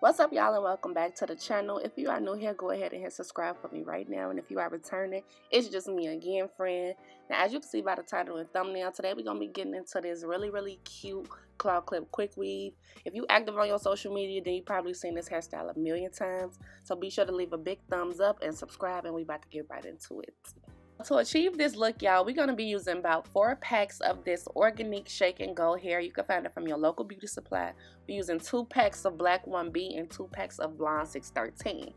What's up, y'all, and welcome back to the channel. If you are new here, go ahead and hit subscribe for me right now. And if you are returning, it's just me again, friend. Now, as you can see by the title and thumbnail, today we're going to be getting into this really cute claw clip quick weave. If you active on your social media, then you probably seen this hairstyle a million times. So be sure to leave a big thumbs up and subscribe, and we about to get right into it. To achieve this look, y'all, we're going to be using about 4 packs of this organic shake and go hair. You can find it from your local beauty supply. We're using 2 packs of black 1B and 2 packs of blonde 613.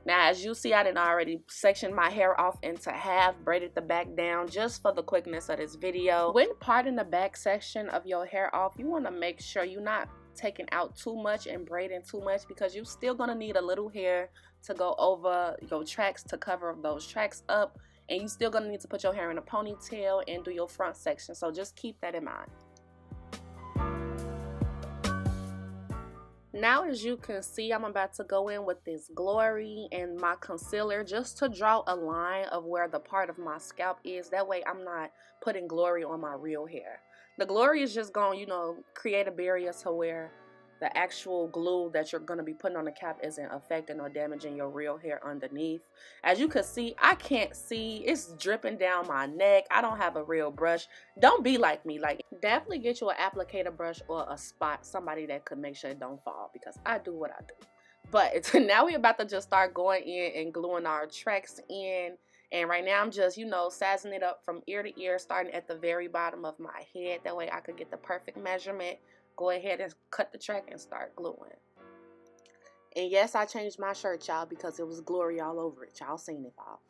Now, as you see, I done already sectioned my hair off into half, braided the back down just for the quickness of this video. When parting the back section of your hair off, you want to make sure you're not taking out too much and braiding too much, because you're still going to need a little hair to go over your tracks to cover those tracks up. And you're still going to need to put your hair in a ponytail and do your front section. So just keep that in mind. Now, as you can see, I'm about to go in with this Glory and my concealer just to draw a line of where the part of my scalp is. That way I'm not putting Glory on my real hair. The Glory is just going to, create a barrier to where the actual glue that you're going to be putting on the cap isn't affecting or damaging your real hair underneath. As you can see, I can't see. It's dripping down my neck. I don't have a real brush. Don't be like me. Like, definitely get you an applicator brush or a spot, somebody that could make sure it don't fall, because I do what I do. But now we're about to just start going in and gluing our tracks in. And right now I'm just, sizing it up from ear to ear, starting at the very bottom of my head. That way I could get the perfect measurement. Go ahead and cut the track and start gluing. And yes, I changed my shirt, y'all, because it was Glory all over it. Y'all seen it all.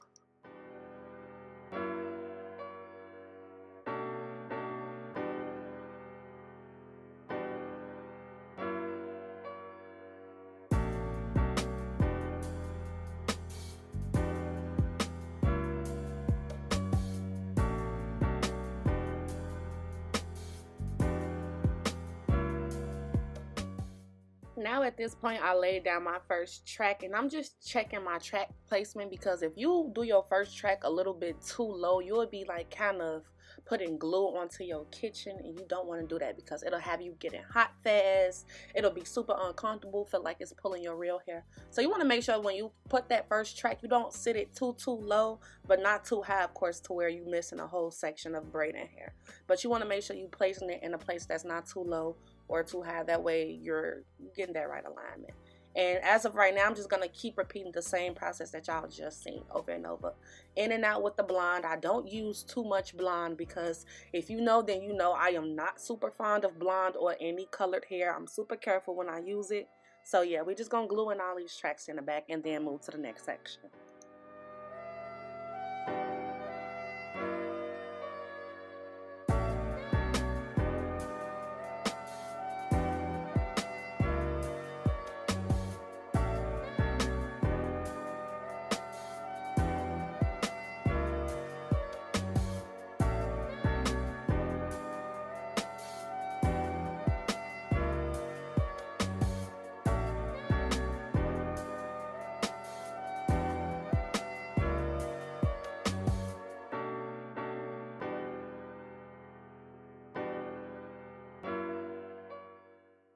Now at this point, I laid down my first track, and I'm just checking my track placement, because if you do your first track a little bit too low, you'll be like kind of putting glue onto your kitchen, and you don't want to do that because it'll have you getting hot fast. It'll be super uncomfortable, feel like it's pulling your real hair. So you want to make sure when you put that first track, you don't sit it too low, but not too high, of course, to where you're missing a whole section of braiding hair. But you want to make sure you're placing it in a place that's not too low or too high. That way you're getting that right alignment. And as of right now, I'm just going to keep repeating the same process that y'all just seen over and over. In and out with the blonde. I don't use too much blonde, because if you know, then you know I am not super fond of blonde or any colored hair. I'm super careful when I use it. So yeah, we're just going to glue in all these tracks in the back and then move to the next section.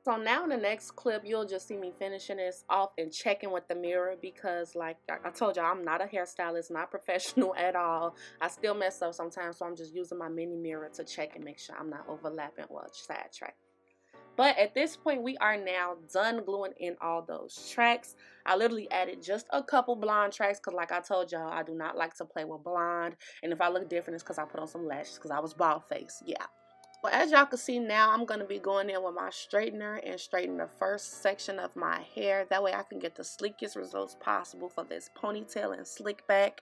So now in the next clip, you'll just see me finishing this off and checking with the mirror, because like I told y'all, I'm not a hairstylist, not professional at all. I still mess up sometimes, so I'm just using my mini mirror to check and make sure I'm not overlapping or sidetracking. But at this point, we are now done gluing in all those tracks. I literally added just a couple blonde tracks because, like I told y'all, I do not like to play with blonde. And if I look different, it's because I put on some lashes, because I was bald face. Yeah. Well, as y'all can see now, I'm going to be going in with my straightener and straightening the first section of my hair. That way I can get the sleekest results possible for this ponytail and slick back.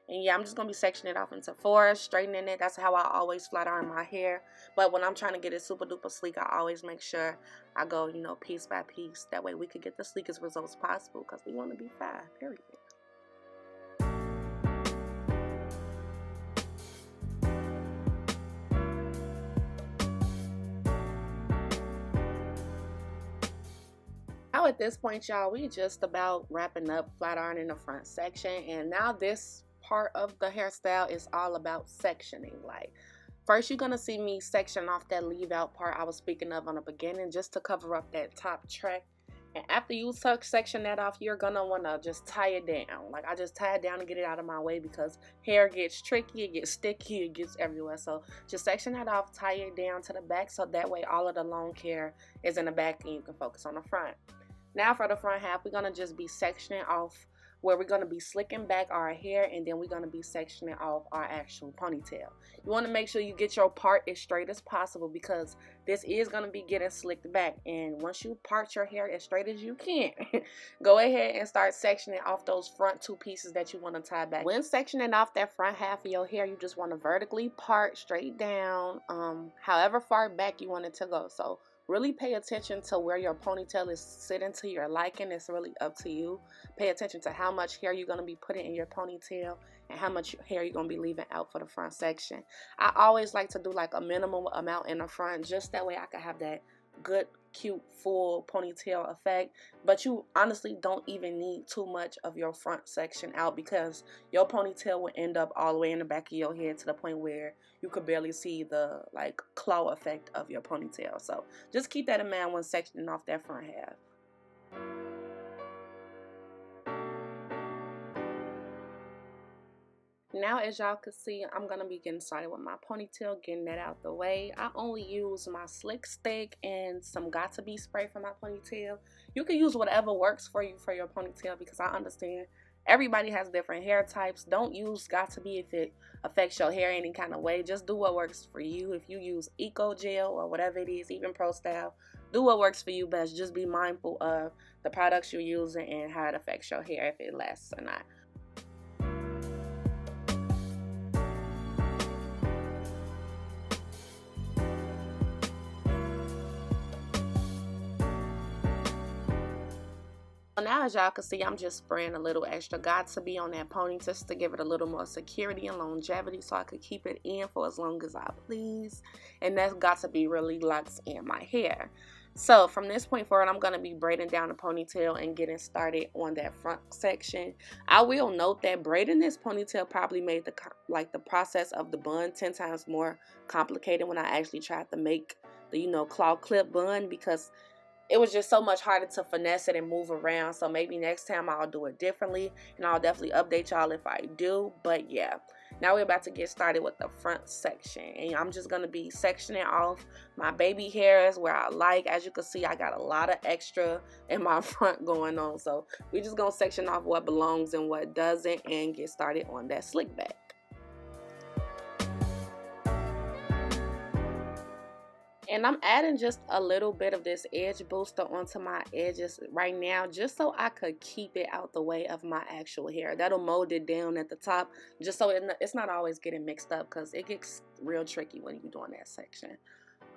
And yeah, I'm just going to be sectioning it off into 4, straightening it. That's how I always flat iron my hair. But when I'm trying to get it super duper sleek, I always make sure I go, piece by piece. That way we could get the sleekest results possible, because we want to be fine, period. Now at this point, y'all, we just about wrapping up flat ironing the front section, and now this part of the hairstyle is all about sectioning. Like, first you're gonna see me section off that leave out part I was speaking of on the beginning, just to cover up that top track. And after you section that off, you're gonna wanna just tie it down. Like I just tie it down to get it out of my way because hair gets tricky, it gets sticky, it gets everywhere. So just section that off, tie it down to the back so that way all of the long hair is in the back and you can focus on the front. Now for the front half, we're gonna just be sectioning off where we're gonna be slicking back our hair, and then we're gonna be sectioning off our actual ponytail. You wanna make sure you get your part as straight as possible because this is gonna be getting slicked back. And once you part your hair as straight as you can, go ahead and start sectioning off those front two pieces that you wanna tie back. When sectioning off that front half of your hair, you just wanna vertically part straight down, however far back you want it to go. So really pay attention to where your ponytail is sitting to your liking. It's really up to you. Pay attention to how much hair you're going to be putting in your ponytail and how much hair you're going to be leaving out for the front section. I always like to do like a minimum amount in the front, just that way I can have that good, cute, full ponytail effect. But you honestly don't even need too much of your front section out because your ponytail will end up all the way in the back of your head to the point where you could barely see the like claw effect of your ponytail. So just keep that in mind when sectioning off that front half. Now, as y'all can see, I'm going to be getting started with my ponytail, getting that out the way. I only use my slick stick and some got-to-be spray for my ponytail. You can use whatever works for you for your ponytail because I understand everybody has different hair types. Don't use got-to-be if it affects your hair any kind of way. Just do what works for you. If you use Eco Gel or whatever it is, even Pro Style, do what works for you best. Just be mindful of the products you're using and how it affects your hair, if it lasts or not. Now, as y'all can see, I'm just spraying a little extra got-to-be on that pony just to give it a little more security and longevity so I could keep it in for as long as I please. And that got-to-be really locks in my hair. So from this point forward, I'm going to be braiding down the ponytail and getting started on that front section. I will note that braiding this ponytail probably made the process of the bun 10 times more complicated when I actually tried to make the claw clip bun, because it was just so much harder to finesse it and move around. So maybe next time I'll do it differently, and I'll definitely update y'all if I do. But yeah, now we're about to get started with the front section, and I'm just going to be sectioning off my baby hairs where I like. As you can see, I got a lot of extra in my front going on, so we're just going to section off what belongs and what doesn't and get started on that slick back. And I'm adding just a little bit of this edge booster onto my edges right now, just so I could keep it out the way of my actual hair. That'll mold it down at the top, just so it's not always getting mixed up, because it gets real tricky when you're doing that section.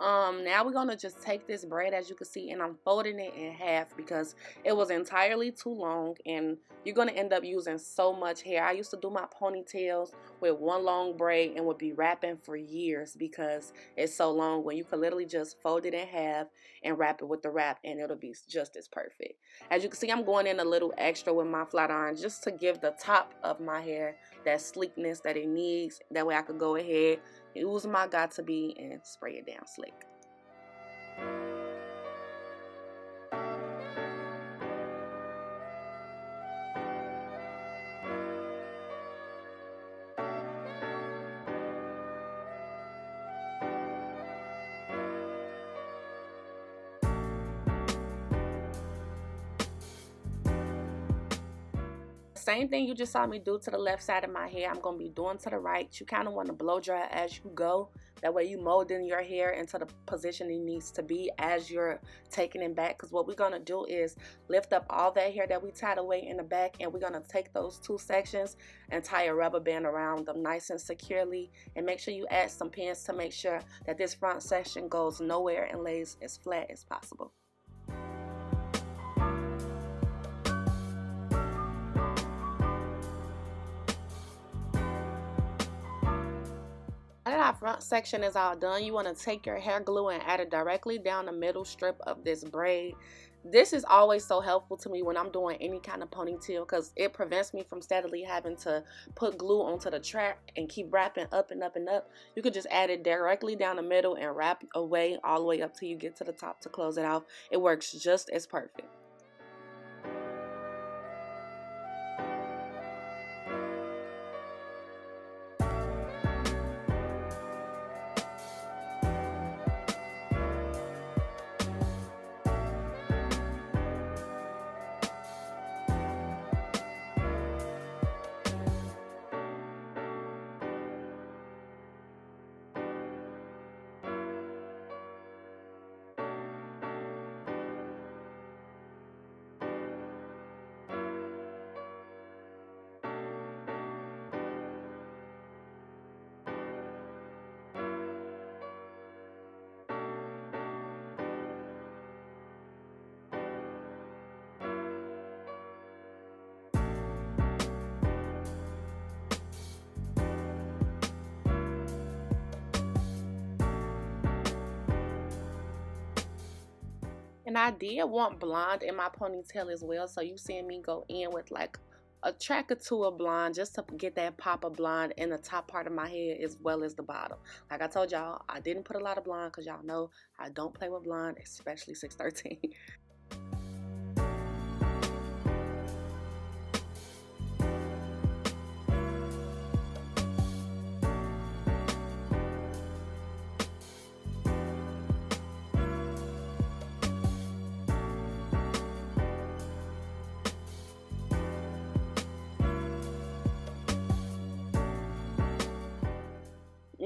Now we're gonna just take this braid, as you can see, and I'm folding it in half because it was entirely too long and you're gonna end up using so much hair. I used to do my ponytails with one long braid and would be wrapping for years because it's so long, when you could literally just fold it in half and wrap it with the wrap and it'll be just as perfect. As you can see, I'm going in a little extra with my flat iron just to give the top of my hair that sleekness that it needs. That way I could go ahead, use my got-to-be, and spray it down slick. Same thing you just saw me do to the left side of my hair, I'm going to be doing to the right. You kind of want to blow dry as you go. That way you molding your hair into the position it needs to be as you're taking it back. Because what we're going to do is lift up all that hair that we tied away in the back, and we're going to take those two sections and tie a rubber band around them nice and securely. And make sure you add some pins to make sure that this front section goes nowhere and lays as flat as possible. Now that our front section is all done, you want to take your hair glue and add it directly down the middle strip of this braid. This is always so helpful to me when I'm doing any kind of ponytail, because it prevents me from steadily having to put glue onto the track and keep wrapping up and up and up. You could just add it directly down the middle and wrap away all the way up till you get to the top to close it off. It works just as perfect. And I did want blonde in my ponytail as well, so you seeing me go in with like a track or two of blonde just to get that pop of blonde in the top part of my head as well as the bottom. Like I told y'all, I didn't put a lot of blonde because y'all know I don't play with blonde, especially 613.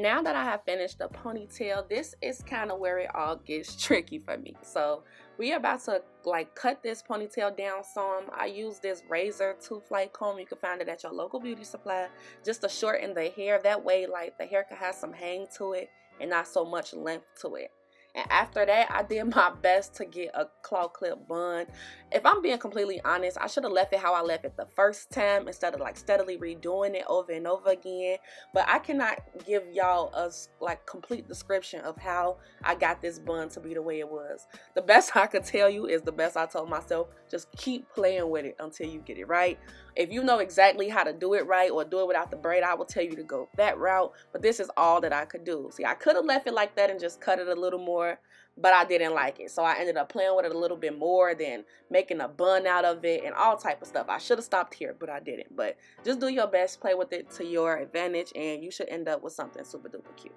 Now that I have finished the ponytail, this is kind of where it all gets tricky for me. So we are about to like cut this ponytail down some. I use this razor tooth-like comb. You can find it at your local beauty supply, just to shorten the hair. That way like the hair can have some hang to it and not so much length to it. And after that, I did my best to get a claw clip bun. If I'm being completely honest, I should have left it how I left it the first time instead of like steadily redoing it over and over again. But I cannot give y'all a like complete description of how I got this bun to be the way it was. The best I could tell you is the best I told myself. Just keep playing with it until you get it right. If you know exactly how to do it right or do it without the braid, I will tell you to go that route. But this is all that I could do. See, I could have left it like that and just cut it a little more, but I didn't like it. So I ended up playing with it a little bit more, then making a bun out of it and all type of stuff. I should have stopped here, but I didn't. But just do your best, play with it to your advantage, and you should end up with something super duper cute.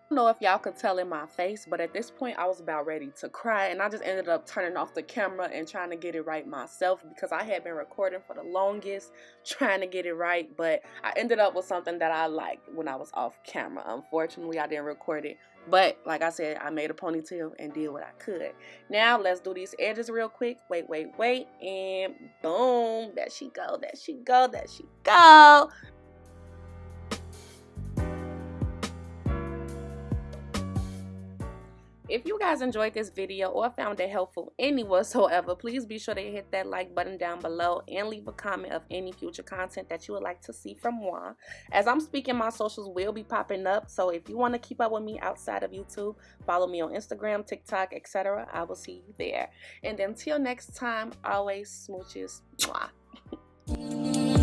Know if y'all could tell in my face, but at this point I was about ready to cry, and I just ended up turning off the camera and trying to get it right myself because I had been recording for the longest trying to get it right. But I ended up with something that I liked when I was off camera. Unfortunately, I didn't record it, but like I said, I made a ponytail and did what I could. Now let's do these edges real quick. Wait, and boom, there she go, there she go, there she go. If you guys enjoyed this video or found it helpful any whatsoever, please be sure to hit that like button down below and leave a comment of any future content that you would like to see from moi. As I'm speaking, my socials will be popping up, so if you want to keep up with me outside of YouTube, follow me on Instagram, TikTok, etc. I will see you there. And until next time, always smooches. Mwah.